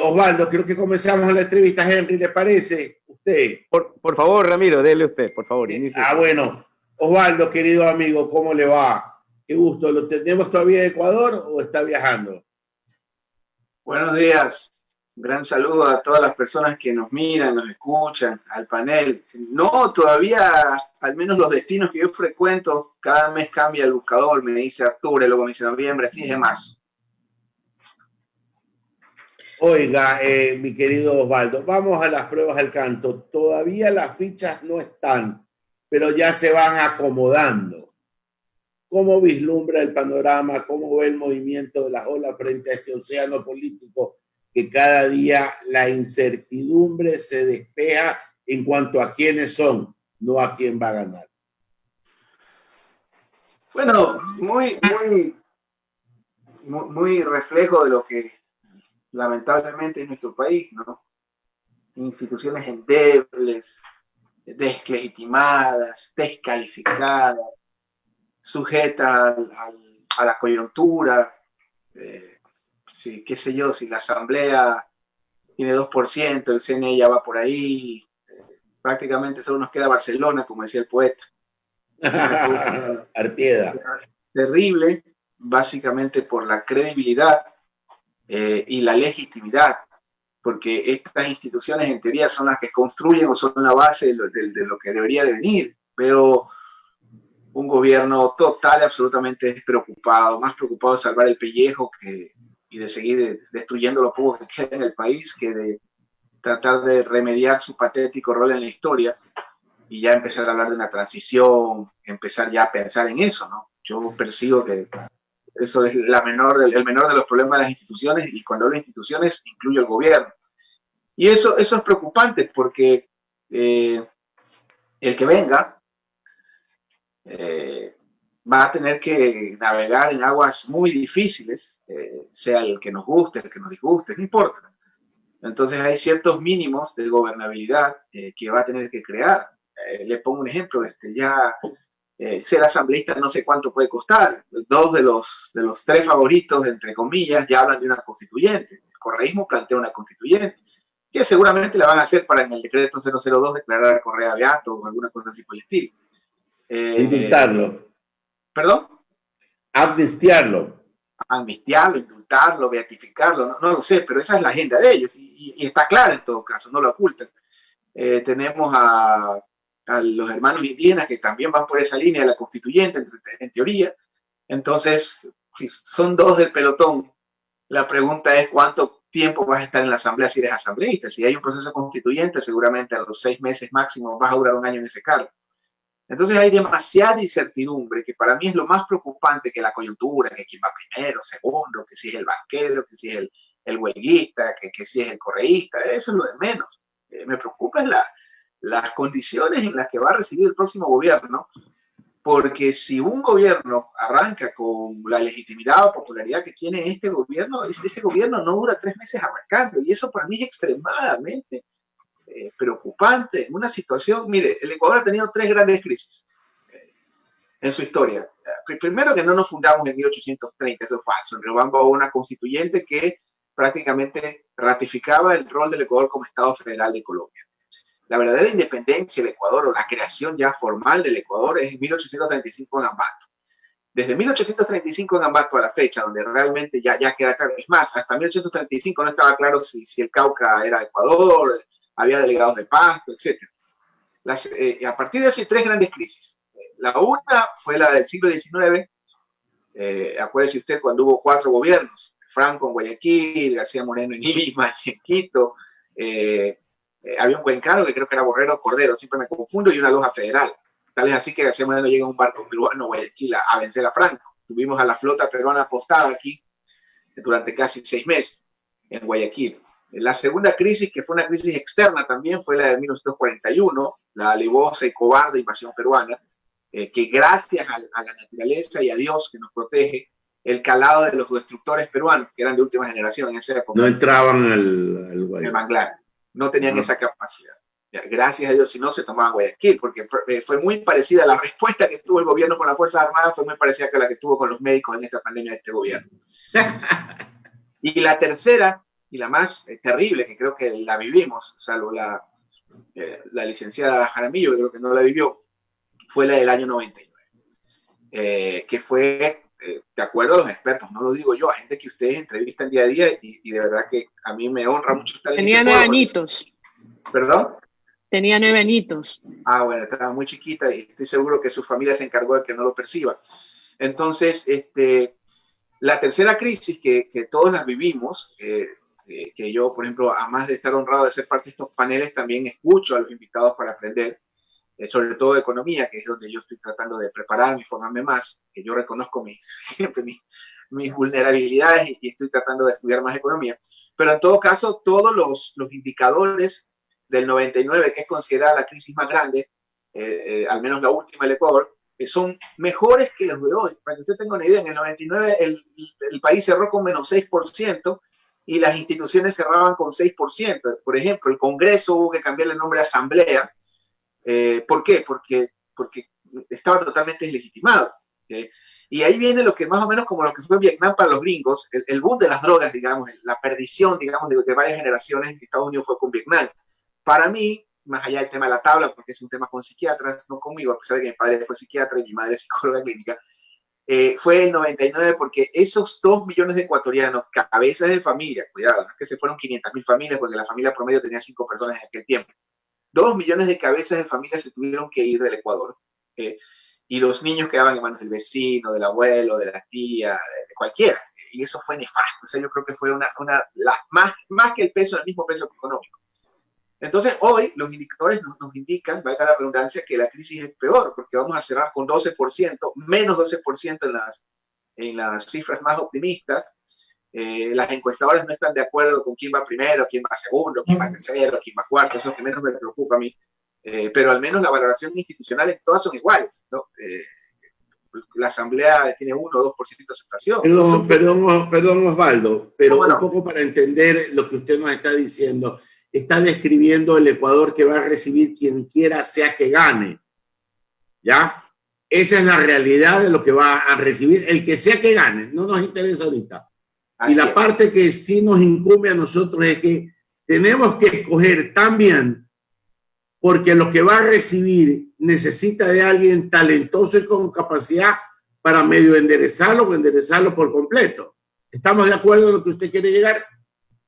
Osvaldo, creo que comenzamos la entrevista, Henry, ¿le parece? ¿Usted? Por favor, Ramiro, dele usted, por favor. Bueno. Osvaldo, querido amigo, ¿cómo le va? Qué gusto. ¿Lo tenemos todavía en Ecuador o está viajando? Buenos días. Un gran saludo a todas las personas que nos miran, nos escuchan, al panel. No, todavía, al menos los destinos que yo frecuento, cada mes cambia el buscador. Me dice octubre, luego me dice noviembre, así es de marzo. Oiga, mi querido Osvaldo, vamos a las pruebas al canto. Todavía las fichas no están, pero ya se van acomodando. ¿Cómo vislumbra el panorama? ¿Cómo ve el movimiento de las olas frente a este océano político que cada día la incertidumbre se despeja en cuanto a quiénes son, no a quién va a ganar? Bueno, muy reflejo de lo que lamentablemente es nuestro país, ¿no? Instituciones endebles, deslegitimadas, descalificadas, sujetas a la coyuntura. Sí, qué sé yo, si la Asamblea tiene 2%, el CNE ya va por ahí, prácticamente solo nos queda Barcelona, como decía el poeta. Artieda. Terrible, básicamente por la credibilidad y la legitimidad, porque estas instituciones en teoría son las que construyen o son la base de lo que debería de venir, pero un gobierno total y absolutamente despreocupado, más preocupado de salvar el pellejo y de seguir destruyendo lo poco que queda en el país, que de tratar de remediar su patético rol en la historia y ya empezar a hablar de una transición, empezar ya a pensar en eso, ¿no? Yo percibo que eso es el menor de los problemas de las instituciones, y cuando hablo de instituciones incluyo el gobierno. Y eso es preocupante porque el que venga va a tener que navegar en aguas muy difíciles, sea el que nos guste, el que nos disguste, no importa. Entonces hay ciertos mínimos de gobernabilidad que va a tener que crear. Le pongo un ejemplo, ser asambleísta no sé cuánto puede costar. Dos de los tres favoritos, entre comillas, ya hablan de una constituyente. El correísmo plantea una constituyente, que seguramente la van a hacer para en el decreto 002 declarar a Correa beato o alguna cosa así por el estilo. Indultarlo. ¿Perdón? Amnistiarlo. Amnistiarlo, indultarlo, beatificarlo, no lo sé, pero esa es la agenda de ellos y está clara en todo caso, no lo ocultan. Tenemos a los hermanos indígenas que también van por esa línea de la constituyente, en teoría. Entonces, si son dos del pelotón, la pregunta es cuánto tiempo vas a estar en la asamblea si eres asambleísta. Si hay un proceso constituyente, seguramente a los 6 meses máximo vas a durar un año en ese cargo. Entonces hay demasiada incertidumbre, que para mí es lo más preocupante que la coyuntura, que quién va primero, segundo, que si es el banquero, que si es el huelguista, que si es el correísta, eso es lo de menos. Me preocupa las condiciones en las que va a recibir el próximo gobierno, porque si un gobierno arranca con la legitimidad o popularidad que tiene este gobierno, ese gobierno no dura 3 meses arrancando, y eso para mí es extremadamente preocupante. En una situación, mire, el Ecuador ha tenido 3 grandes crisis en su historia. Primero, que no nos fundamos en 1830, eso es falso. En Riobamba hubo una constituyente que prácticamente ratificaba el rol del Ecuador como Estado Federal de Colombia. La verdadera independencia del Ecuador, o la creación ya formal del Ecuador, es en 1835 en Ambato. Desde 1835 en Ambato a la fecha, donde realmente ya queda claro, es más, hasta 1835 no estaba claro si el Cauca era Ecuador, había delegados de Pasto, etc. A partir de eso hay 3 grandes crisis. La una fue la del siglo XIX, acuérdese usted cuando hubo 4 gobiernos, Franco en Guayaquil, García Moreno en Lima, en Quito, había un cuencano que creo que era Borrero Cordero, siempre me confundo, y una loja federal. Tal es así que García Moreno llega en un barco peruano a Guayaquil a vencer a Franco. Tuvimos a la flota peruana apostada aquí durante casi 6 meses en Guayaquil. La segunda crisis, que fue una crisis externa también, fue la de 1941, la alevosa y cobarde invasión peruana, que gracias a la naturaleza y a Dios que nos protege, el calado de los destructores peruanos, que eran de última generación en esa época, no entraban al manglar, no tenían esa capacidad. Gracias a Dios, si no, se tomaban Guayaquil, porque fue muy parecida, la respuesta que tuvo el gobierno con las Fuerzas Armadas fue muy parecida a la que tuvo con los médicos en esta pandemia de este gobierno. Y la tercera la más terrible, que creo que la vivimos, salvo la licenciada Jaramillo, que creo que no la vivió, fue la del año 99, que fue, de acuerdo a los expertos, no lo digo yo, a gente que ustedes entrevistan día a día, y de verdad que a mí me honra mucho estar en Tenía 9 añitos. ¿Perdón? Tenía 9 añitos. Ah, bueno, estaba muy chiquita y estoy seguro que su familia se encargó de que no lo perciba. Entonces, la tercera crisis que todos las vivimos, que yo, por ejemplo, además de estar honrado de ser parte de estos paneles, también escucho a los invitados para aprender, sobre todo de economía, que es donde yo estoy tratando de prepararme y formarme más, que yo reconozco siempre mis vulnerabilidades y estoy tratando de estudiar más economía. Pero en todo caso, todos los indicadores del 99, que es considerada la crisis más grande, al menos la última del Ecuador, son mejores que los de hoy. Para que usted tenga una idea, en el 99 el país cerró con menos 6%, y las instituciones cerraban con 6%. Por ejemplo, el Congreso hubo que cambiarle el nombre a Asamblea. ¿Por qué? Porque estaba totalmente deslegitimado. Y ahí viene lo que más o menos como lo que fue Vietnam para los gringos, el boom de las drogas, digamos, la perdición, digamos, de varias generaciones en Estados Unidos fue con Vietnam. Para mí, más allá del tema de la tabla, porque es un tema con psiquiatras, no conmigo, a pesar de que mi padre fue psiquiatra y mi madre es psicóloga clínica, fue el 99, porque esos 2 millones de ecuatorianos, cabezas de familia, cuidado, no es que se fueron 500.000 familias, porque la familia promedio tenía 5 personas en aquel tiempo. 2 millones de cabezas de familia se tuvieron que ir del Ecuador, y los niños quedaban en manos del vecino, del abuelo, de la tía, de cualquiera, y eso fue nefasto. O sea, yo creo que fue más que el peso, el mismo peso económico. Entonces, hoy los indicadores nos indican, valga la redundancia, que la crisis es peor, porque vamos a cerrar con 12%, menos 12% en las cifras más optimistas. Las encuestadoras no están de acuerdo con quién va primero, quién va segundo, quién va tercero, quién va cuarto, eso es lo que menos me preocupa a mí. Pero al menos la valoración institucional en todas son iguales, ¿no? La Asamblea tiene 1 o 2% de aceptación. Perdón, Osvaldo, pero un poco para entender lo que usted nos está diciendo. Está describiendo el Ecuador que va a recibir quien quiera sea que gane, ¿ya? Esa es la realidad de lo que va a recibir el que sea que gane, no nos interesa ahorita. Y la parte que sí nos incumbe a nosotros es que tenemos que escoger también, porque lo que va a recibir necesita de alguien talentoso y con capacidad para medio enderezarlo o enderezarlo por completo. ¿Estamos de acuerdo en lo que usted quiere llegar?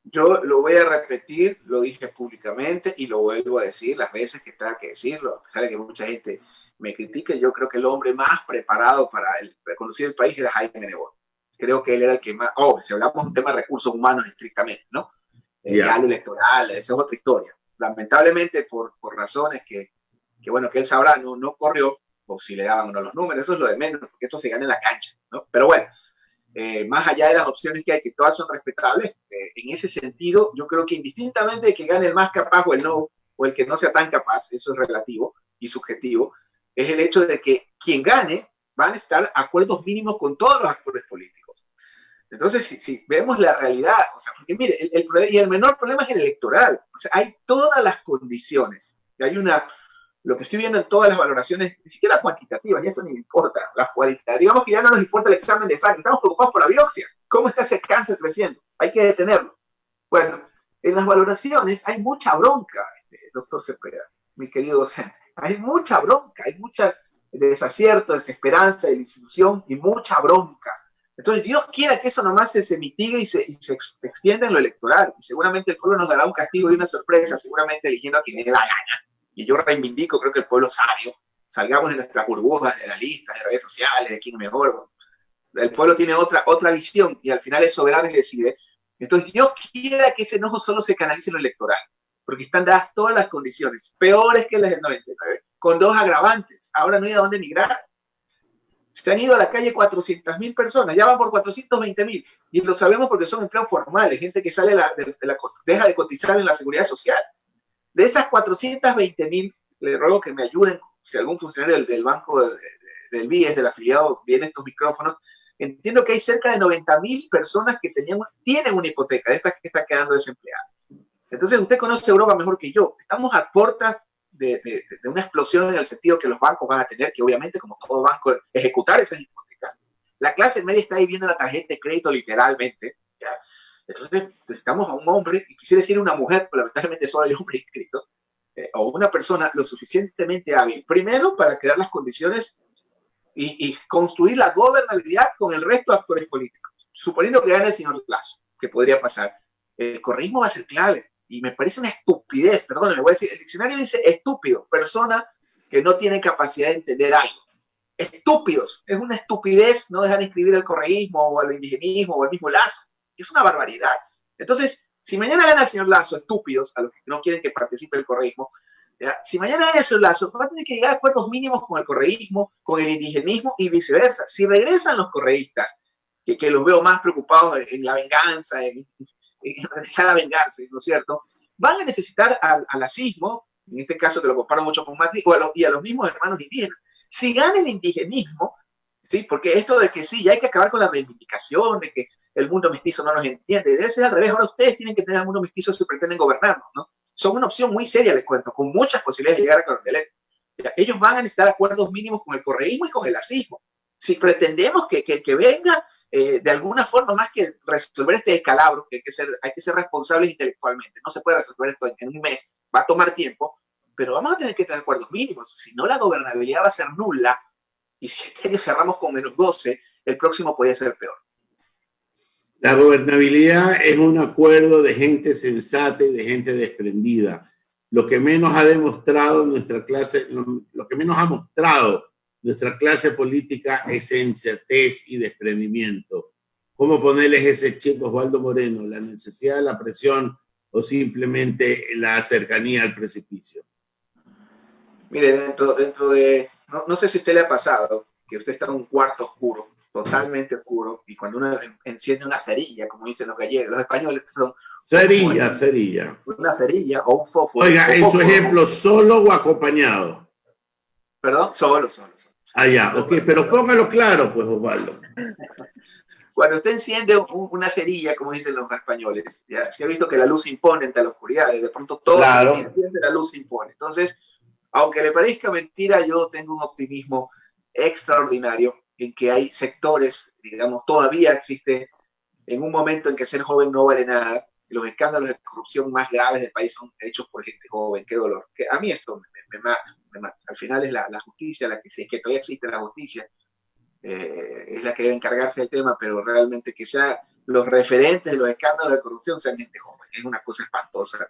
Yo lo voy a repetir, lo dije públicamente y lo vuelvo a decir las veces que tenga que decirlo, a pesar de que mucha gente me critique. Yo creo que el hombre más preparado para conducir el país era Jaime Nebot. Creo que él era el que más, si hablamos de un tema de recursos humanos estrictamente, ¿no? Ya lo electoral, esa es otra historia. Lamentablemente, por razones que bueno, que él sabrá, no corrió, o si le daban o no los números, eso es lo de menos, porque esto se gana en la cancha, ¿no? Pero bueno, más allá de las opciones que hay, que todas son respetables, en ese sentido, yo creo que indistintamente de que gane el más capaz o el no, o el que no sea tan capaz, eso es relativo y subjetivo, es el hecho de que quien gane van a estar acuerdos mínimos con todos los actores políticos. Entonces, si vemos la realidad, o sea, porque mire, el menor problema es el electoral, o sea, hay todas las condiciones, y hay lo que estoy viendo en todas las valoraciones, ni siquiera cuantitativas, y eso ni me importa, las cualitativas, digamos que ya no nos importa el examen de sangre, estamos preocupados por la biopsia, cómo está ese cáncer creciendo, hay que detenerlo. Bueno, en las valoraciones hay mucha bronca, doctor Cepeda, mi querido docente, hay mucha bronca, hay mucha desacierto, desesperanza, desilusión y mucha bronca. Entonces, Dios quiera que eso nomás se mitigue y se extienda en lo electoral, y seguramente el pueblo nos dará un castigo y una sorpresa, seguramente eligiendo a quien le da gana. Y yo reivindico, creo que el pueblo sabio, salgamos de nuestras burbujas, de la lista, de redes sociales, de quién mejor. El pueblo tiene otra visión y al final es soberano y decide. Entonces, Dios quiera que ese enojo solo se canalice en lo electoral, porque están dadas todas las condiciones, peores que las del 99, con 2 agravantes. Ahora no hay a dónde migrar. Se han ido a la calle 400.000 personas, ya van por 420.000, y lo sabemos porque son empleos formales, gente que sale deja de cotizar en la seguridad social. De esas 420.000, le ruego que me ayuden, si algún funcionario del banco del BIES, del afiliado, viene estos micrófonos. Entiendo que hay cerca de 90.000 personas que tienen una hipoteca, de estas que están quedando desempleadas. Entonces, usted conoce Europa mejor que yo. Estamos a puertas de una explosión en el sentido que los bancos van a tener que, obviamente, como todo banco, ejecutar esas hipotecas. La clase media está ahí viendo la tarjeta de crédito literalmente, ¿ya? Entonces necesitamos a un hombre, y quisiera decir una mujer, pero lamentablemente solo hay hombres inscritos, o una persona lo suficientemente hábil, primero para crear las condiciones y construir la gobernabilidad con el resto de actores políticos. Suponiendo que gane el señor Lasso, que podría pasar, el correísmo va a ser clave. Y me parece una estupidez, perdón, le voy a decir, el diccionario dice estúpido, persona que no tiene capacidad de entender algo. Estúpidos, es una estupidez no dejar inscribir el correísmo o al indigenismo o al mismo Lasso. Es una barbaridad. Entonces, si mañana gana el señor Lasso, estúpidos, a los que no quieren que participe el correísmo, ¿ya? Si mañana gana el señor Lasso, va a tener que llegar a acuerdos mínimos con el correísmo, con el indigenismo y viceversa. Si regresan los correístas, que los veo más preocupados en la venganza, en realizar a vengarse, ¿no es cierto? Van a necesitar al lacismo, en este caso que lo comparo mucho con Macri, y a los mismos hermanos indígenas. Si gana el indigenismo, ¿sí? Porque esto de que sí, ya hay que acabar con la reivindicación, de que el mundo mestizo no nos entiende, debe ser al revés. Ahora ustedes tienen que tener al mundo mestizo si pretenden gobernarnos, ¿no? Son una opción muy seria, les cuento, con muchas posibilidades de llegar a coronel electo. Ellos van a necesitar acuerdos mínimos con el correísmo y con el lacismo. Si pretendemos que el que venga de alguna forma, más que resolver este descalabro, que hay que ser responsables intelectualmente, no se puede resolver esto en un mes, va a tomar tiempo, pero vamos a tener que tener acuerdos mínimos, si no la gobernabilidad va a ser nula, y si este año cerramos con -12, el próximo puede ser peor. La gobernabilidad es un acuerdo de gente sensata y de gente desprendida. Lo que menos ha demostrado nuestra clase, lo que menos ha mostrado nuestra clase política es sensatez y desprendimiento. ¿Cómo ponerles ese chip, Osvaldo Moreno? ¿La necesidad de la presión o simplemente la cercanía al precipicio? Mire, dentro de... No sé si a usted le ha pasado que usted está en un cuarto oscuro, totalmente oscuro, y cuando uno enciende una cerilla, como dicen los gallegos, los españoles, perdón. Cerilla. Una cerilla o un fósforo. Oiga, en su ejemplo, ¿solo o acompañado? Perdón, solo. Ah, ya, ok, pero póngalo claro, pues, Osvaldo. Cuando usted enciende una cerilla, como dicen los españoles, ya se ha visto que la luz impone ante la oscuridad, de pronto todo claro. se enciende, la luz impone. Entonces, aunque le parezca mentira, yo tengo un optimismo extraordinario en que hay sectores, digamos, todavía existe en un momento en que ser joven no vale nada. Los escándalos de corrupción más graves del país son hechos por gente joven, qué dolor. Que a mí esto me mata. Al final es la justicia, si es que todavía existe la justicia, es la que debe encargarse del tema, pero realmente que sea los referentes de los escándalos de corrupción sean gente joven, es una cosa espantosa.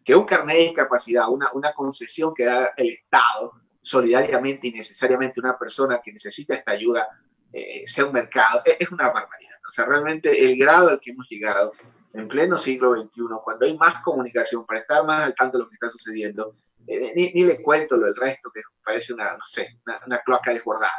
Que un carnet de discapacidad, una concesión que da el Estado solidariamente y necesariamente una persona que necesita esta ayuda, sea un mercado, es una barbaridad. O sea, realmente el grado al que hemos llegado en pleno siglo XXI, cuando hay más comunicación para estar más al tanto de lo que está sucediendo, ni le cuento lo del resto, que parece una cloaca desbordada.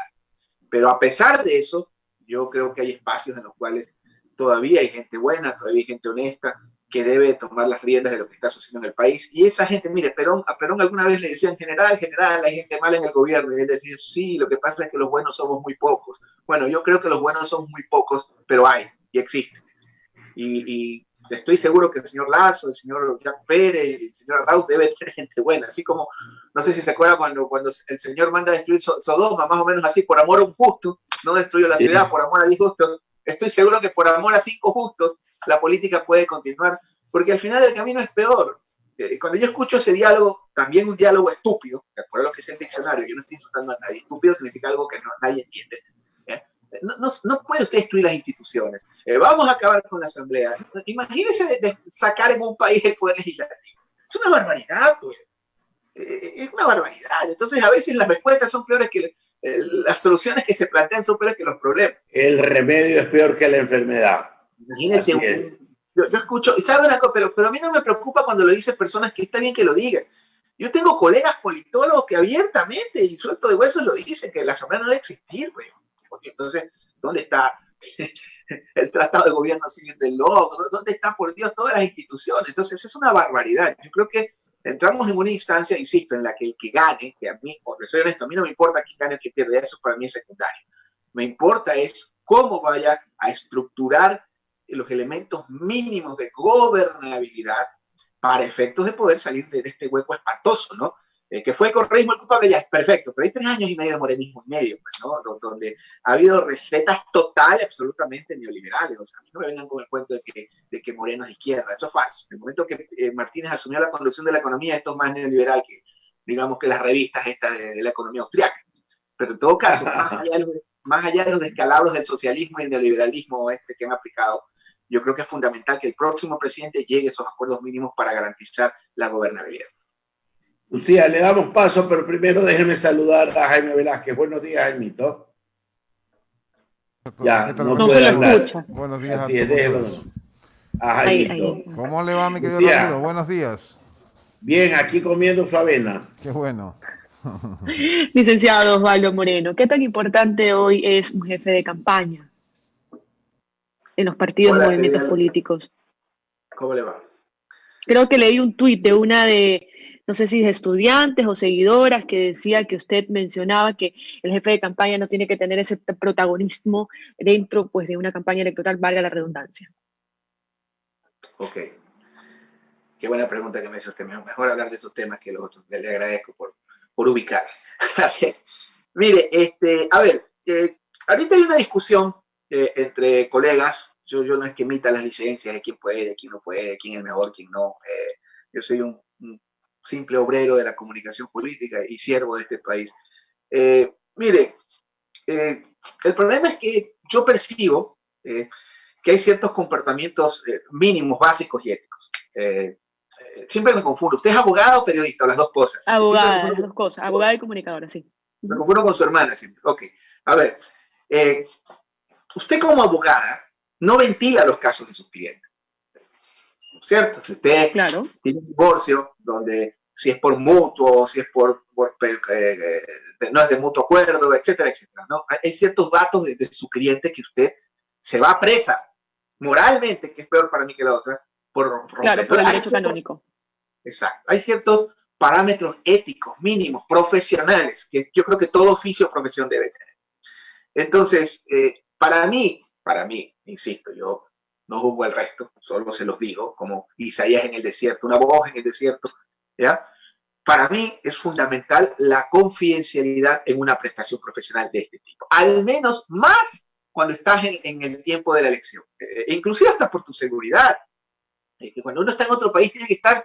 Pero a pesar de eso, yo creo que hay espacios en los cuales todavía hay gente buena, todavía hay gente honesta, que debe tomar las riendas de lo que está sucediendo en el país. Y esa gente, mire, a Perón alguna vez le decían, general, hay gente mala en el gobierno. Y él decía, sí, lo que pasa es que los buenos somos muy pocos. Bueno, yo creo que los buenos son muy pocos, pero hay y existen. Y estoy seguro que el señor Lasso, el señor Jack Pérez, el señor Arrauz debe tener gente buena, así como, no sé si se acuerdan cuando el señor manda a destruir Sodoma, más o menos así, por amor a un justo, no destruyó la ciudad por amor a 10 justos. Estoy seguro que por amor a 5 justos la política puede continuar, porque al final el camino es peor. Cuando yo escucho ese diálogo, también un diálogo estúpido, de acuerdo a lo que es el diccionario, yo no estoy insultando a nadie, estúpido significa algo que nadie entiende. No puede usted destruir las instituciones. Vamos a acabar con la asamblea. Imagínese de sacar en un país el poder legislativo. Es una barbaridad, pues. Es una barbaridad. Entonces, a veces las respuestas son peores que las soluciones que se plantean son peores que los problemas. El remedio es peor que la enfermedad. Imagínese, yo escucho, y sabe una cosa, pero a mí no me preocupa cuando lo dicen personas que está bien que lo digan. Yo tengo colegas politólogos que abiertamente y suelto de huesos lo dicen, que la asamblea no debe existir, güey. Entonces, ¿dónde está el tratado de gobierno civil del logo? ¿Dónde están, por Dios, todas las instituciones? Entonces, es una barbaridad. Yo creo que entramos en una instancia, insisto, en la que el que gane, que a mí, porque soy honesto, a mí no me importa quién gane o quién pierde, eso para mí es secundario. Me importa es cómo vaya a estructurar los elementos mínimos de gobernabilidad para efectos de poder salir de este hueco espantoso, ¿no? que fue el correísmo el culpable, ya es perfecto, pero hay 3 años y medio de morenismo y medio, pues, ¿no? Donde ha habido recetas totales, absolutamente neoliberales. O sea, a mí no me vengan con el cuento de que Moreno es izquierda, eso es falso. En el momento que Martínez asumió la conducción de la economía, esto es más neoliberal que, digamos, que las revistas estas de la economía austriaca. Pero en todo caso, más allá de los descalabros del socialismo y el neoliberalismo que han aplicado, yo creo que es fundamental que el próximo presidente llegue a esos acuerdos mínimos para garantizar la gobernabilidad. Lucía, le damos paso, pero primero déjeme saludar a Jaime Velázquez. Buenos días, Jaimito. Ya, no puede hablar. Buenos días. Así es, déjelo. A Jaimito. ¿Cómo le va, mi querido Lucía, Ramiro? Buenos días. Bien, aquí comiendo su avena. Qué bueno. Licenciado Osvaldo Moreno, ¿qué tan importante hoy es un jefe de campaña en los partidos y movimientos políticos? ¿Cómo le va? Creo que leí un tuit de una de, no sé si de estudiantes o seguidoras, que decía que usted mencionaba que el jefe de campaña no tiene que tener ese protagonismo dentro, pues, de una campaña electoral, valga la redundancia. Ok. Qué buena pregunta que me hizo usted. Mejor hablar de esos temas que los otros. Le agradezco por ubicar. Mire, a ver, ahorita hay una discusión entre colegas. Yo no es que emita las licencias de quién puede, quién no puede, quién es mejor, quién no. Yo soy un simple obrero de la comunicación política y siervo de este país. Mire, el problema es que yo percibo que hay ciertos comportamientos mínimos, básicos y éticos. Siempre me confundo. ¿Usted es abogado o periodista? O las dos cosas. Abogada, las dos cosas. Abogada y comunicadora, sí. Me confundo con su hermana siempre. Ok. A ver, usted como abogada no ventila los casos de sus clientes. ¿Cierto? Si usted tiene un divorcio donde si es por mutuo, si es no es de mutuo acuerdo, etcétera, etcétera, ¿no? Hay ciertos datos de su cliente que usted se va presa moralmente, que es peor para mí que la otra, por romper. Claro, por el derecho canónico. Exacto. Hay ciertos parámetros éticos mínimos, profesionales, que yo creo que todo oficio o profesión debe tener. Entonces, para mí, insisto, yo no juzgo al resto, solo se los digo, como Isaías en el desierto, una voz en el desierto, ¿ya? Para mí es fundamental la confidencialidad en una prestación profesional de este tipo, al menos más cuando estás en el tiempo de la elección, inclusive hasta por tu seguridad, que cuando uno está en otro país tiene que estar,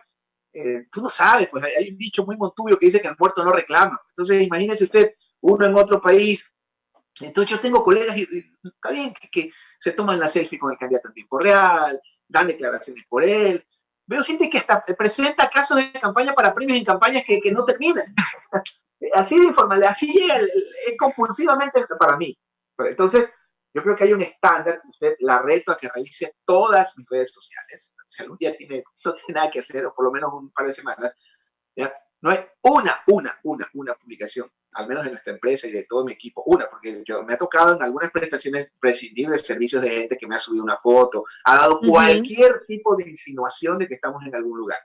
tú no sabes, pues hay un dicho muy montubio que dice que el muerto no reclama. Entonces imagínese usted, uno en otro país. Entonces yo tengo colegas y está bien que se toman la selfie con el candidato en tiempo real, dan declaraciones por él. Veo gente que hasta presenta casos de campaña para premios en campañas que no terminan. Así de informal, así llega compulsivamente para mí. Entonces yo creo que hay un estándar, usted la reto a que revise todas mis redes sociales. Si algún día no tiene nada que hacer, o por lo menos un par de semanas, ¿ya? No hay una publicación, al menos de nuestra empresa y de todo mi equipo, porque me ha tocado en algunas prestaciones prescindir de servicios de gente que me ha subido una foto, ha dado cualquier tipo de insinuación de que estamos en algún lugar.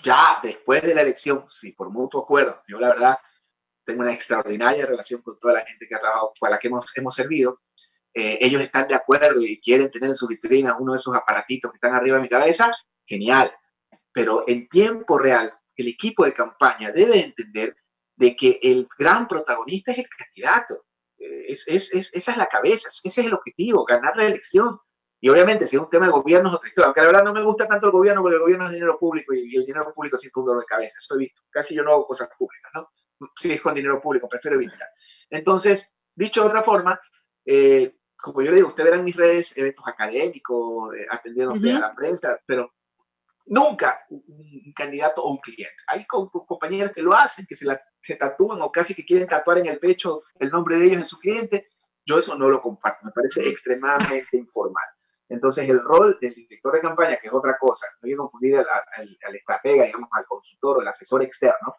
Ya después de la elección, si por mutuo acuerdo, yo la verdad tengo una extraordinaria relación con toda la gente que ha trabajado, con la que hemos servido, ellos están de acuerdo y quieren tener en su vitrina uno de esos aparatitos que están arriba de mi cabeza, genial. Pero en tiempo real, el equipo de campaña debe entender de que el gran protagonista es el candidato. Esa es la cabeza, ese es el objetivo, ganar la elección. Y obviamente, si es un tema de gobierno, es otra historia. Aunque la verdad no me gusta tanto el gobierno, porque el gobierno es dinero público y el dinero público siempre es un dolor de cabeza. Eso he visto. Casi yo no hago cosas públicas, ¿no? Si es con dinero público, prefiero evitar. Entonces, dicho de otra forma, como yo le digo, usted verá en mis redes eventos académicos, atendiendo a la prensa, pero nunca un candidato o un cliente. Hay compañeros que lo hacen, que se tatúan o casi que quieren tatuar en el pecho el nombre de ellos en su cliente. Yo eso no lo comparto, me parece extremadamente informal. Entonces el rol del director de campaña, que es otra cosa, no hay que confundir al estratega, digamos, al consultor o al asesor externo.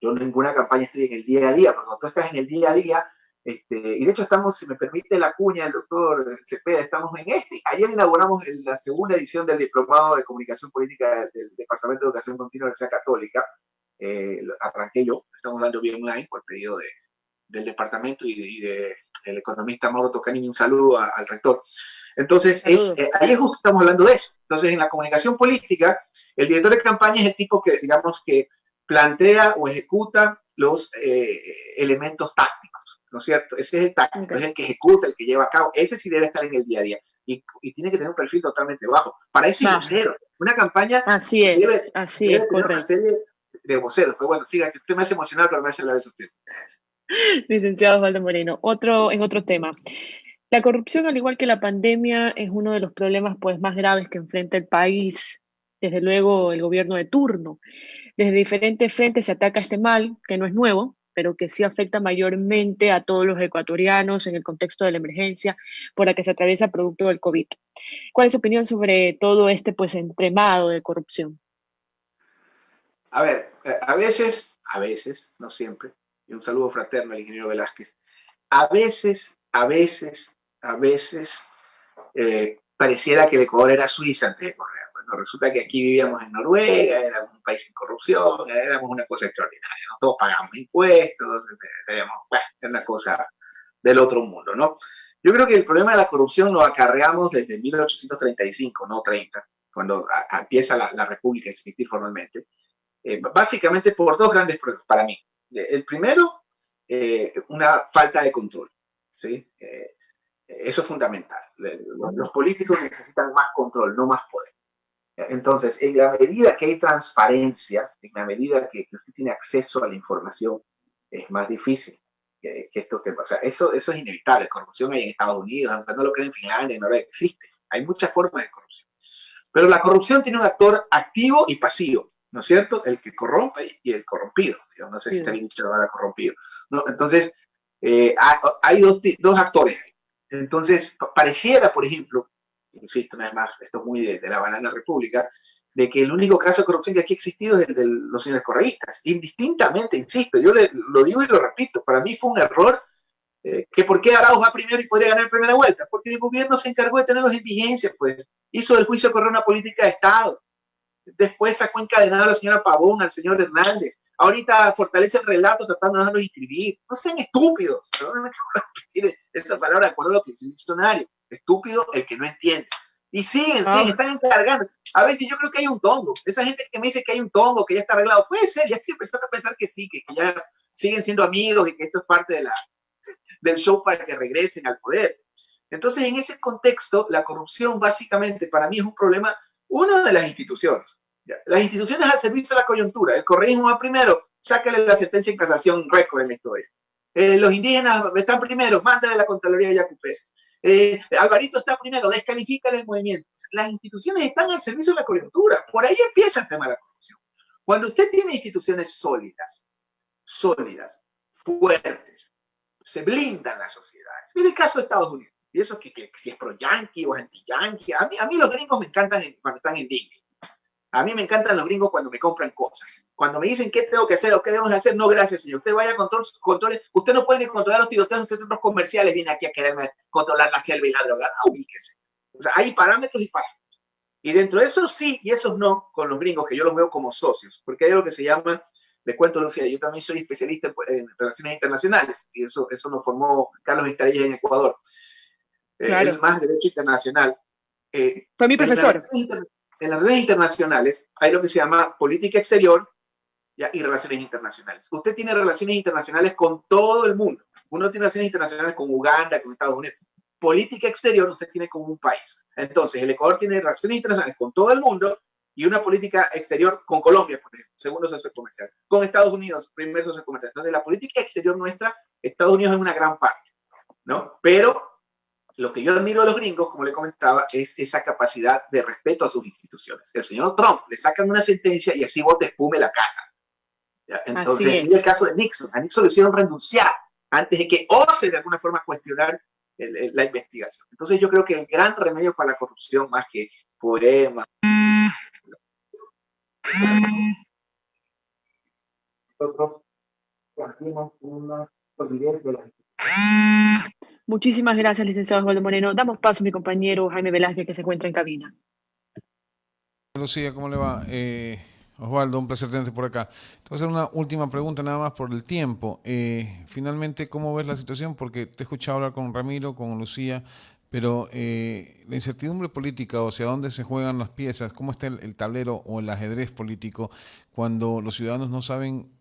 Yo en ninguna campaña estoy en el día a día, porque cuando tú estás en el día a día, y de hecho estamos, si me permite la cuña, el doctor Cepeda, estamos ayer inauguramos la segunda edición del Diplomado de Comunicación Política del Departamento de Educación Continua de la Universidad Católica. Arranqué yo, estamos dando vía online por pedido del departamento y del economista Mauro Tocanini. Un saludo al rector. Entonces, ayer justo estamos hablando de eso. Entonces, en la comunicación política, el director de campaña es el tipo que, digamos, que plantea o ejecuta los elementos tácticos, ¿no es cierto? Ese es el táctico, es el que ejecuta, el que lleva a cabo. Ese sí debe estar en el día a día y tiene que tener un perfil totalmente bajo. Para eso hay voceros. Una campaña debe tener correcto. una serie de voceros. Pero bueno, siga, que usted me hace emocionar, pero me hace hablar de esos temas. Licenciado Osvaldo Moreno, en otro tema. La corrupción, al igual que la pandemia, es uno de los problemas pues, más graves que enfrenta el país, desde luego el gobierno de turno. Desde diferentes frentes se ataca este mal, que no es nuevo, pero que sí afecta mayormente a todos los ecuatorianos en el contexto de la emergencia por la que se atraviesa producto del COVID. ¿Cuál es su opinión sobre todo este pues, entremado de corrupción? A ver, a veces, no siempre, y un saludo fraterno al ingeniero Velázquez, a veces, pareciera que el Ecuador era Suiza antes de correr. Bueno, resulta que aquí vivíamos en Noruega, éramos un país sin corrupción, éramos una cosa extraordinaria, ¿no? Todos pagamos impuestos, era una cosa del otro mundo, ¿no? Yo creo que el problema de la corrupción lo acarreamos desde 1835, no 30, cuando empieza la República a existir formalmente, básicamente por dos grandes problemas para mí. El primero, una falta de control, ¿sí? Eso es fundamental. Los políticos necesitan más control, no más poder. Entonces, en la medida que hay transparencia, en la medida que usted tiene acceso a la información, es más difícil que esto te pase. Eso es inevitable. Corrupción hay en Estados Unidos, aunque no lo creen en Finlandia, en Noruega, existe. Hay muchas formas de corrupción. Pero la corrupción tiene un actor activo y pasivo, ¿no es cierto? El que corrompe y el corrompido. Yo no sé si está bien dicho ahora corrompido, ¿no? Entonces, hay dos actores ahí. Entonces, pareciera, por ejemplo, insisto, una vez más, esto es muy de la banana república, de que el único caso de corrupción que aquí ha existido es el de los señores correístas. Indistintamente, insisto, yo lo digo y lo repito, para mí fue un error que por qué Arauz va primero y podría ganar en primera vuelta, porque el gobierno se encargó de tenerlos en vigencia, pues hizo del juicio correr una política de Estado, después sacó encadenado a la señora Pavón, al señor Hernández, ahorita fortalece el relato tratando de dejarlos inscribir. No sean estúpidos, perdónenme que repetir esa palabra de acuerdo a lo que dice el diccionario, estúpido el que no entiende. Y siguen, están encargando. A veces yo creo que hay un tongo. Esa gente que me dice que hay un tongo, que ya está arreglado, puede ser, ya estoy empezando a pensar que sí, que ya siguen siendo amigos y que esto es parte del show para que regresen al poder. Entonces, en ese contexto, la corrupción básicamente para mí es un problema, una de las instituciones. ¿Ya? Las instituciones al servicio de la coyuntura. El correísmo va primero, sácale la sentencia en casación récord en la historia. Los indígenas están primero, mándale la Contraloría de Yacu Pérez. Alvarito está primero, descalifícale el movimiento. Las instituciones están al servicio de la coyuntura. Por ahí empieza el tema de la corrupción. Cuando usted tiene instituciones sólidas, fuertes, se blindan las sociedades. Mire el caso de Estados Unidos. Y eso que si es pro-yanqui o anti-yanqui. A mí los gringos me encantan cuando están en Disney. A mí me encantan los gringos cuando me compran cosas. Cuando me dicen qué tengo que hacer o qué debemos hacer, no, gracias, señor. Usted vaya a control. Usted no puede ni controlar los tiroteos en centros comerciales. Viene aquí a quererme controlar la selva y la droga. No, ubíquese. O sea, hay parámetros y parámetros. Y dentro de esos sí y esos no, con los gringos, que yo los veo como socios. Porque hay algo que se llama, les cuento, Lucía, yo también soy especialista en relaciones internacionales. Y eso nos formó Carlos Estarellas en Ecuador. Claro. El más derecho internacional. Fue mi profesor. En las redes internacionales hay lo que se llama política exterior, ¿ya? Y relaciones internacionales. Usted tiene relaciones internacionales con todo el mundo. Uno tiene relaciones internacionales con Uganda, con Estados Unidos. Política exterior usted tiene con un país. Entonces, el Ecuador tiene relaciones internacionales con todo el mundo y una política exterior con Colombia, por ejemplo, segundo socio comercial. Con Estados Unidos, primer socio comercial. Entonces, la política exterior nuestra, Estados Unidos es una gran parte, ¿no? Pero lo que yo admiro a los gringos, como le comentaba, es esa capacidad de respeto a sus instituciones. El señor Trump le sacan una sentencia y así bote espume la cara. ¿Ya? Entonces, en el caso de Nixon, a Nixon lo hicieron renunciar antes de que ose de alguna forma cuestionar la investigación. Entonces, yo creo que el gran remedio para la corrupción, más que poemas, nosotros partimos una solidez de la. Muchísimas gracias, licenciado Osvaldo Moreno. Damos paso a mi compañero Jaime Velázquez, que se encuentra en cabina. Lucía, ¿cómo le va? Osvaldo, un placer tenerte por acá. Te voy a hacer una última pregunta nada más por el tiempo. Finalmente, ¿cómo ves la situación? Porque te he escuchado hablar con Ramiro, con Lucía, Pero la incertidumbre política, o sea, dónde se juegan las piezas, cómo está el tablero o el ajedrez político cuando los ciudadanos no saben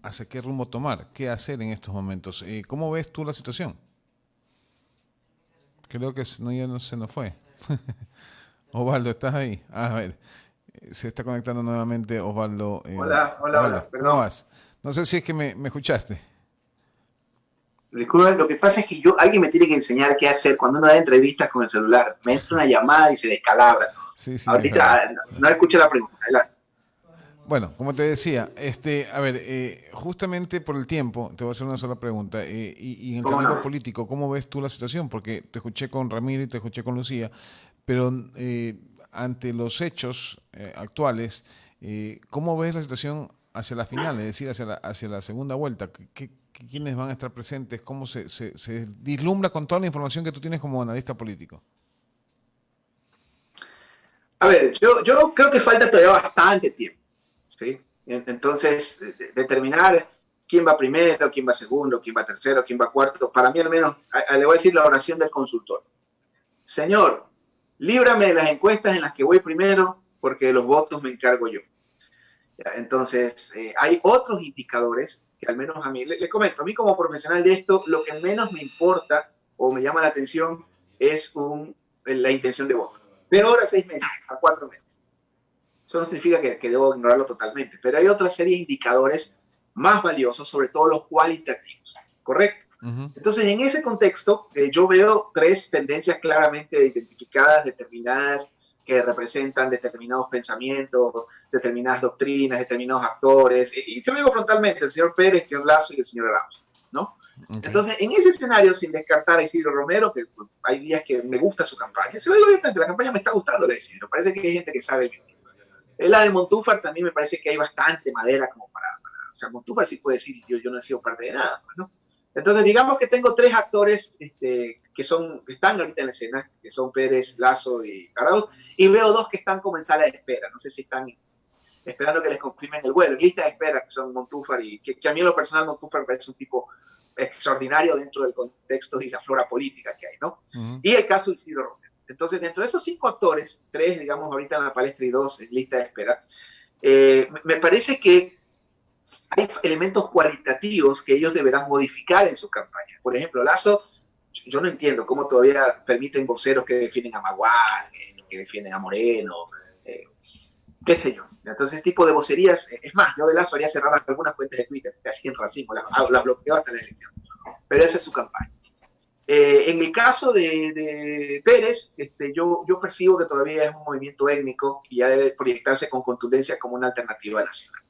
hacia qué rumbo tomar, qué hacer en estos momentos. ¿Cómo ves tú la situación? Creo que ya no se nos fue. Osvaldo, ¿estás ahí? A ver, se está conectando nuevamente Osvaldo. Hola, ¿Cómo perdón. vas? No sé si es que me escuchaste. Disculpa, lo que pasa es que alguien me tiene que enseñar qué hacer cuando uno da entrevistas con el celular. Me entra una llamada y se descalabra todo. Sí, Ahorita no escuché la pregunta. Adelante. Bueno, como te decía, a ver, justamente por el tiempo, te voy a hacer una sola pregunta. Y en el tablero político, ¿cómo ves tú la situación? Porque te escuché con Ramiro y te escuché con Lucía, pero ante los hechos actuales, ¿cómo ves la situación hacia la final, es decir, hacia la segunda vuelta? ¿Quiénes van a estar presentes? ¿Cómo se vislumbra con toda la información que tú tienes como analista político? A ver, yo creo que falta todavía bastante tiempo, ¿sí? Entonces, determinar quién va primero, quién va segundo, quién va tercero, quién va cuarto, para mí al menos, le voy a decir la oración del consultor. Señor, líbrame de las encuestas en las que voy primero, porque de los votos me encargo yo. Entonces, hay otros indicadores que al menos a mí, le comento, a mí como profesional de esto, lo que menos me importa o me llama la atención es la intención de voto. De ahora a 6 meses, a 4 meses. Eso no significa que debo ignorarlo totalmente, pero hay otra serie de indicadores más valiosos, sobre todo los cualitativos, ¿correcto? Entonces, en ese contexto, yo veo 3 tendencias claramente identificadas, determinadas, que representan determinados pensamientos, determinadas doctrinas, determinados actores, y te lo digo frontalmente, el señor Pérez, el señor Lasso y el señor Ramos, ¿no? Okay. Entonces, en ese escenario, sin descartar a Isidro Romero, que hay días que me gusta su campaña, se lo digo abiertamente, la campaña me está gustando la de Isidro, parece que hay gente que sabe bien. La de Montúfar también me parece que hay bastante madera como para o sea, Montúfar sí puede decir, yo no he sido parte de nada, ¿no? Entonces, digamos que tengo 3 actores que están ahorita en la escena, que son Pérez, Lasso y Arauz, y veo 2 que están como en sala de espera. No sé si están esperando que les confirmen el vuelo. En lista de espera, que son Montúfar y que a mí en lo personal Montúfar me parece un tipo extraordinario dentro del contexto y la flora política que hay, ¿no? Y el caso de Isidro Romero. Entonces, dentro de esos 5 actores, 3, digamos, ahorita en la palestra y 2 en lista de espera, me parece que hay elementos cualitativos que ellos deberán modificar en su campaña. Por ejemplo, Lasso, yo no entiendo cómo todavía permiten voceros que defienden a Maguán, que defienden a Moreno, qué sé yo. Entonces, ese tipo de vocerías, es más, yo de Lasso haría cerrar algunas cuentas de Twitter, que hacían racismo, las bloqueó hasta la elección. Pero esa es su campaña. En el caso de Pérez, yo percibo que todavía es un movimiento étnico y ya debe proyectarse con contundencia como una alternativa nacional.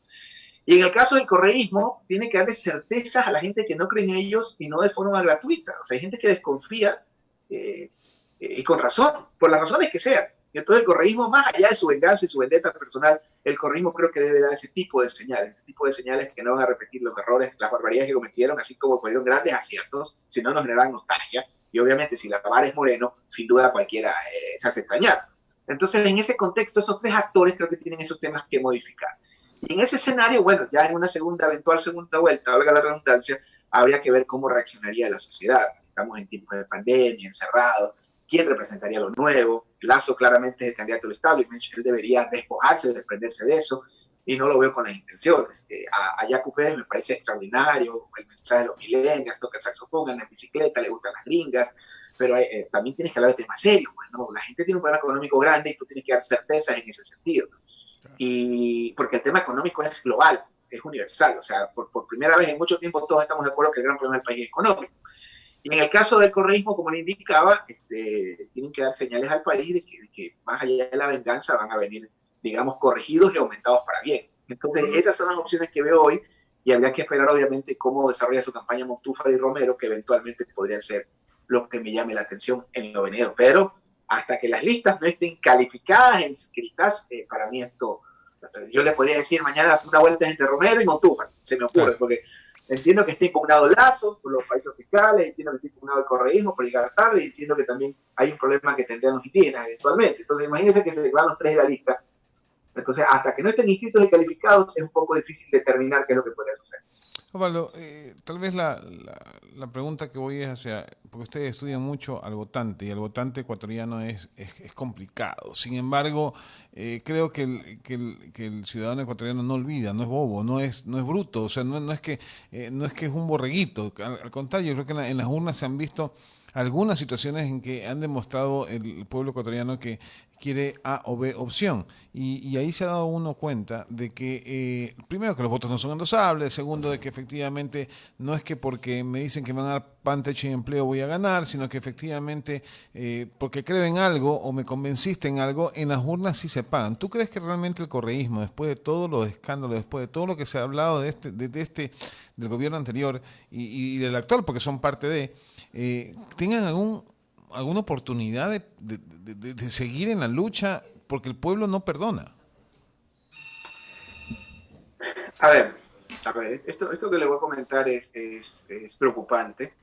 Y en el caso del correísmo, tiene que darle certezas a la gente que no cree en ellos y no de forma gratuita. O sea, hay gente que desconfía y con razón, por las razones que sean. Y entonces el correísmo, más allá de su venganza y su vendetta personal, el correísmo creo que debe dar ese tipo de señales que no van a repetir los errores, las barbaridades que cometieron, así como cometieron grandes aciertos, si no nos generan nostalgia. Y obviamente si la vara es Moreno, sin duda cualquiera se hace extrañar. Entonces, en ese contexto, esos 3 actores creo que tienen esos temas que modificar. Y en ese escenario, bueno, ya en una eventual segunda vuelta, valga la redundancia, habría que ver cómo reaccionaría la sociedad. Estamos en tiempos de pandemia, encerrados. ¿Quién representaría lo nuevo? Lasso claramente es el candidato del establishment. Él debería despojarse, desprenderse de eso, y no lo veo con las intenciones. A Yacu Pérez me parece extraordinario, el mensaje de los millennials, toca el saxofón, anda en bicicleta, le gustan las gringas, pero también tienes que hablar de temas serios. Pues, ¿no? La gente tiene un problema económico grande y tú tienes que dar certezas en ese sentido. Y porque el tema económico es global, es universal, o sea, por primera vez en mucho tiempo todos estamos de acuerdo que el gran problema del país es económico. Y en el caso del correísmo, como le indicaba, tienen que dar señales al país de que más allá de la venganza van a venir, digamos, corregidos y aumentados para bien. Entonces, estas son las opciones que veo hoy y habría que esperar, obviamente, cómo desarrolla su campaña Montúfar y Romero, que eventualmente podrían ser lo que me llame la atención en lo venido. Pero hasta que las listas no estén calificadas, inscritas, para mí esto, yo le podría decir mañana la segunda vuelta entre Romero y Montúfar, se me ocurre, porque entiendo que está impugnado el Lasso por los países fiscales, entiendo que está impugnado el correísmo por llegar tarde, y entiendo que también hay un problema que tendrían los indígenas eventualmente. Entonces, imagínense que se van los 3 de la lista. Entonces, hasta que no estén inscritos y calificados, es un poco difícil determinar qué es lo que puede suceder. Osvaldo, tal vez la pregunta que voy es hacia, porque ustedes estudian mucho al votante y el votante ecuatoriano es complicado. Sin embargo, creo que el ciudadano ecuatoriano no olvida, no es bobo, no es bruto, o sea, no es que es un borreguito. Al contrario, yo creo que en las urnas se han visto algunas situaciones en que han demostrado el pueblo ecuatoriano que quiere A o B opción. Y ahí se ha dado uno cuenta de que, primero, que los votos no son endosables, segundo, de que efectivamente no es que porque me dicen que me van a dar pan, techo y empleo voy a ganar, sino que efectivamente porque creo en algo o me convenciste en algo, en las urnas sí se pagan. ¿Tú crees que realmente el correísmo, después de todos los escándalos, después de todo lo que se ha hablado del gobierno anterior y del actual, porque son parte tengan alguna oportunidad de seguir en la lucha, porque el pueblo no perdona? A ver, esto que le voy a comentar es preocupante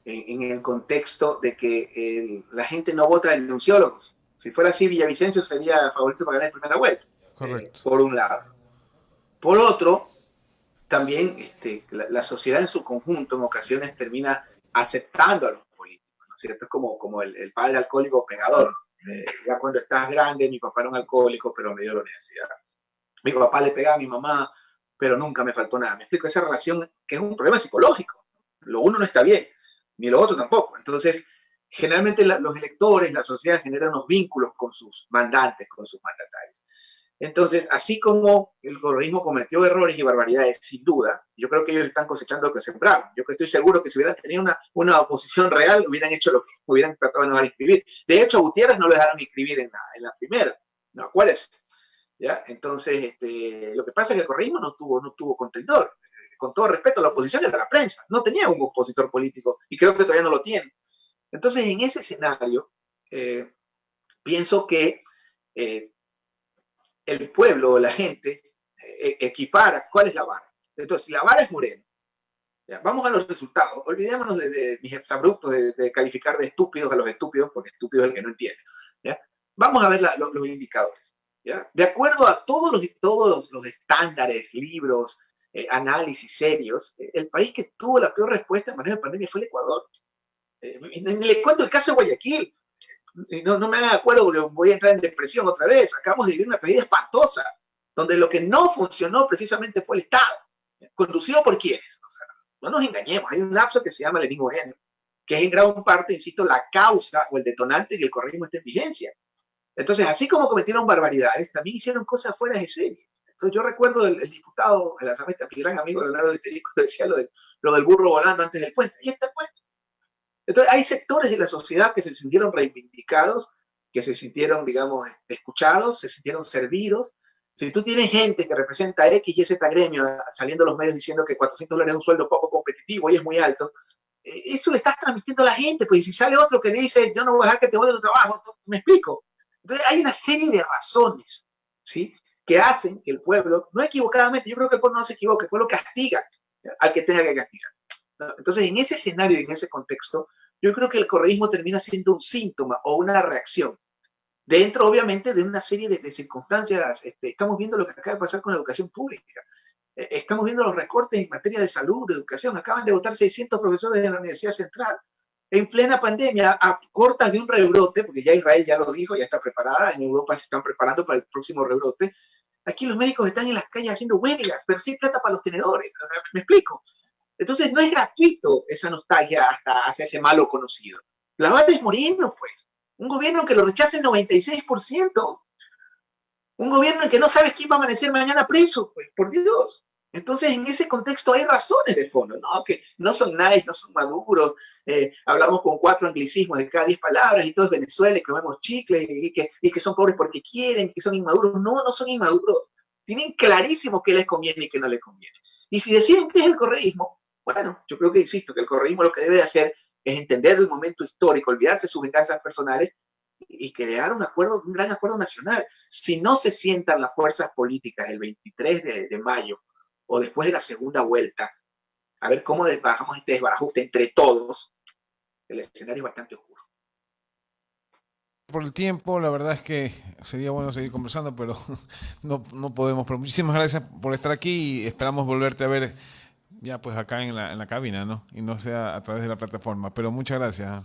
en el contexto de que la gente no vota en nunciólogos. Si fuera así, Villavicencio sería favorito para ganar en primera vuelta. Correcto. Por un lado. Por otro, también la sociedad en su conjunto en ocasiones termina aceptando a los políticos, ¿no es cierto? Es como el padre alcohólico pegador. Ya cuando estás grande, mi papá era un alcohólico, pero me dio la universidad. Mi papá le pegaba a mi mamá, pero nunca me faltó nada. Me explico, esa relación que es un problema psicológico. Lo uno no está bien, ni lo otro tampoco. Entonces, generalmente los electores, la sociedad genera unos vínculos con sus mandantes, con sus mandatarios. Entonces, así como el correísmo cometió errores y barbaridades, sin duda, yo creo que ellos están cosechando lo que sembraron. Yo estoy seguro que si hubieran tenido una oposición real, hubieran hecho lo que hubieran tratado de no dejar inscribir. De hecho, a Gutiérrez no lo dejaron inscribir en la primera. ¿No? Acuérdense. ¿Ya? Entonces, lo que pasa es que el correísmo no tuvo contendor. Con todo respeto, la oposición era la prensa. No tenía un opositor político y creo que todavía no lo tiene. Entonces, en ese escenario, pienso que el pueblo o la gente equipara cuál es la vara. Entonces, si la vara es Moreno, ¿ya? Vamos a los resultados. Olvidémonos de mis exabruptos de calificar de estúpidos a los estúpidos, porque estúpido es el que no entiende. ¿Ya? Vamos a ver los indicadores. ¿Ya? De acuerdo a todos los estándares, libros, análisis serios, el país que tuvo la peor respuesta en manejo de pandemia fue el Ecuador. Les cuento el caso de Guayaquil. No me hagan acuerdo porque voy a entrar en depresión otra vez. Acabamos de vivir una tragedia espantosa, donde lo que no funcionó precisamente fue el Estado. ¿Conducido por quiénes? O sea, no nos engañemos, hay un lapso que se llama Lenín Moreno, que es en gran parte, insisto, la causa o el detonante que el correísmo esté en vigencia. Entonces, así como cometieron barbaridades, también hicieron cosas fuera de serie. Entonces, yo recuerdo el diputado, el azameta, mi gran amigo Leonardo Lesterico, decía lo del burro volando antes del puente. Ahí está el puente. Entonces, hay sectores de la sociedad que se sintieron reivindicados, que se sintieron, digamos, escuchados, se sintieron servidos. Si tú tienes gente que representa X y Z gremio saliendo a los medios diciendo que $400 es un sueldo poco competitivo y es muy alto, eso le estás transmitiendo a la gente. Pues si sale otro que le dice, yo no voy a dejar que te voy de tu trabajo, ¿me explico? Entonces, hay una serie de razones, ¿sí?, que hacen que el pueblo, no equivocadamente, yo creo que el pueblo no se equivoca, el pueblo castiga al que tenga que castigar. Entonces, en ese escenario y en ese contexto, yo creo que el correísmo termina siendo un síntoma o una reacción dentro, obviamente, de una serie de circunstancias. Estamos viendo lo que acaba de pasar con la educación pública. Estamos viendo los recortes en materia de salud, de educación. Acaban de votar 600 profesores de la Universidad Central en plena pandemia, a cortas de un rebrote, porque ya Israel ya lo dijo, ya está preparada, en Europa se están preparando para el próximo rebrote. Aquí los médicos están en las calles haciendo huelgas, pero sí plata para los tenedores. ¿Me explico? Entonces, no es gratuito esa nostalgia hasta hacia ese malo conocido. La vara es Moreno, pues. Un gobierno que lo rechaza el 96%. Un gobierno en que no sabes quién va a amanecer mañana preso, pues, por Dios. Entonces, en ese contexto hay razones de fondo, ¿no? Que no son nice, no son maduros. Hablamos con 4 anglicismos de cada 10 palabras y todo es Venezuela y comemos chicle y que son pobres porque quieren, que son inmaduros. No, no son inmaduros. Tienen clarísimo qué les conviene y qué no les conviene. Y si deciden qué es el correísmo, bueno, yo creo que, insisto, que el correísmo lo que debe de hacer es entender el momento histórico, olvidarse de sus venganzas personales y crear un gran acuerdo nacional. Si no se sientan las fuerzas políticas el 23 de mayo o después de la segunda vuelta, a ver cómo bajamos este desbarajuste entre todos, el escenario es bastante oscuro. Por el tiempo, la verdad es que sería bueno seguir conversando, pero no podemos. Pero muchísimas gracias por estar aquí y esperamos volverte a ver Ya, pues acá en la cabina, ¿no? Y no sea a través de la plataforma. Pero muchas gracias.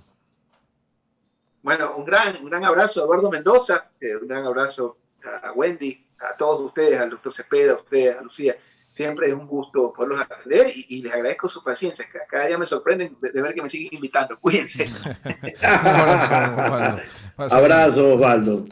Bueno, un gran abrazo a Eduardo Mendoza, un gran abrazo a Wendy, a todos ustedes, al doctor Cepeda, a ustedes, a Lucía. Siempre es un gusto poderlos atender y les agradezco su paciencia. Cada día me sorprenden de ver que me siguen invitando. Cuídense. Un abrazo, Osvaldo. Abrazo, Osvaldo.